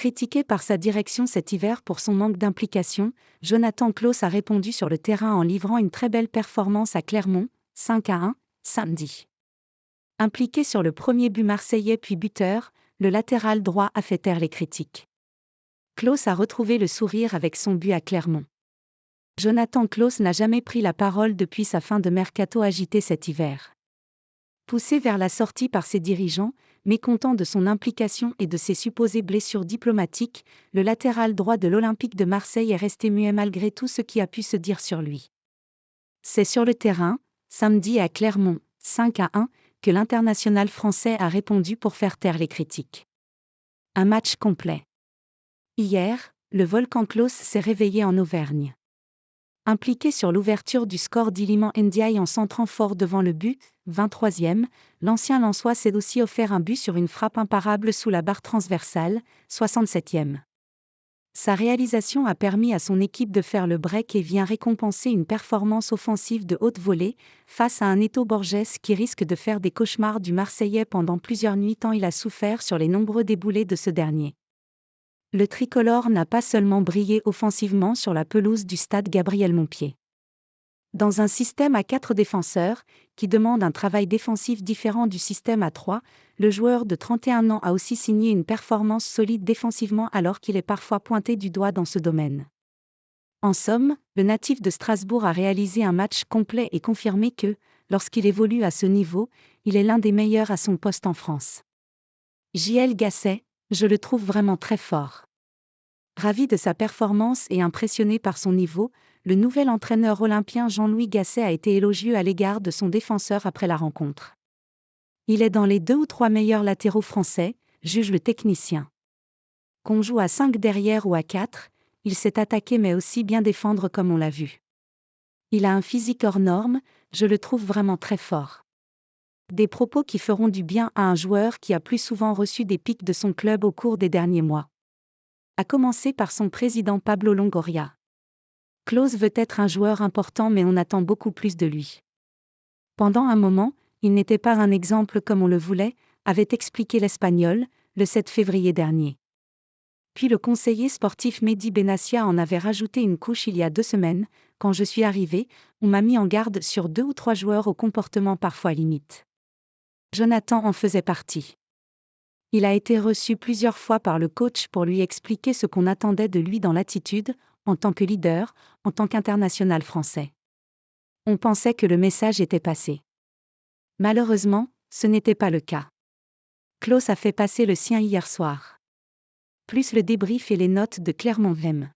Critiqué par sa direction cet hiver pour son manque d'implication, Jonathan Klaus a répondu sur le terrain en livrant une très belle performance à Clermont, 5-1, samedi. Impliqué sur le premier but marseillais puis buteur, le latéral droit a fait taire les critiques. Klaus a retrouvé le sourire avec son but à Clermont. Jonathan Klaus n'a jamais pris la parole depuis sa fin de mercato agité cet hiver. Poussé vers la sortie par ses dirigeants, mécontent de son implication et de ses supposées blessures diplomatiques, le latéral droit de l'Olympique de Marseille est resté muet malgré tout ce qui a pu se dire sur lui. C'est sur le terrain, samedi à Clermont, 5-1, que l'international français a répondu pour faire taire les critiques. Un match complet. Hier, le volcan Klaus s'est réveillé en Auvergne. Impliqué sur l'ouverture du score d'Iliman Ndiaye en centrant fort devant le but, 23e, l'ancien Lensois s'est aussi offert un but sur une frappe imparable sous la barre transversale, 67e. Sa réalisation a permis à son équipe de faire le break et vient récompenser une performance offensive de haute volée, face à un Neto Borges qui risque de faire des cauchemars du Marseillais pendant plusieurs nuits tant il a souffert sur les nombreux déboulés de ce dernier. Le tricolore n'a pas seulement brillé offensivement sur la pelouse du stade Gabriel-Montpied. Dans un système à 4 défenseurs, qui demande un travail défensif différent du système à 3, le joueur de 31 ans a aussi signé une performance solide défensivement alors qu'il est parfois pointé du doigt dans ce domaine. En somme, le natif de Strasbourg a réalisé un match complet et confirmé que, lorsqu'il évolue à ce niveau, il est l'un des meilleurs à son poste en France. J.L. Gasset, je le trouve vraiment très fort. Ravi de sa performance et impressionné par son niveau, le nouvel entraîneur olympien Jean-Louis Gasset a été élogieux à l'égard de son défenseur après la rencontre. Il est dans les 2 ou 3 meilleurs latéraux français, juge le technicien. Qu'on joue à 5 derrière ou à 4, il sait attaquer mais aussi bien défendre comme on l'a vu. Il a un physique hors norme, je le trouve vraiment très fort. Des propos qui feront du bien à un joueur qui a plus souvent reçu des piques de son club au cours des derniers mois. À commencer par son président Pablo Longoria. Klaus veut être un joueur important mais on attend beaucoup plus de lui. Pendant un moment, il n'était pas un exemple comme on le voulait, avait expliqué l'Espagnol, le 7 février dernier. Puis le conseiller sportif Mehdi Benassia en avait rajouté une couche il y a 2 semaines, quand je suis arrivé, on m'a mis en garde sur 2 ou 3 joueurs au comportement parfois limite. Jonathan en faisait partie. Il a été reçu plusieurs fois par le coach pour lui expliquer ce qu'on attendait de lui dans l'attitude, en tant que leader, en tant qu'international français. On pensait que le message était passé. Malheureusement, ce n'était pas le cas. Klaus a fait passer le sien hier soir. Plus le débrief et les notes de Clermont-Vem.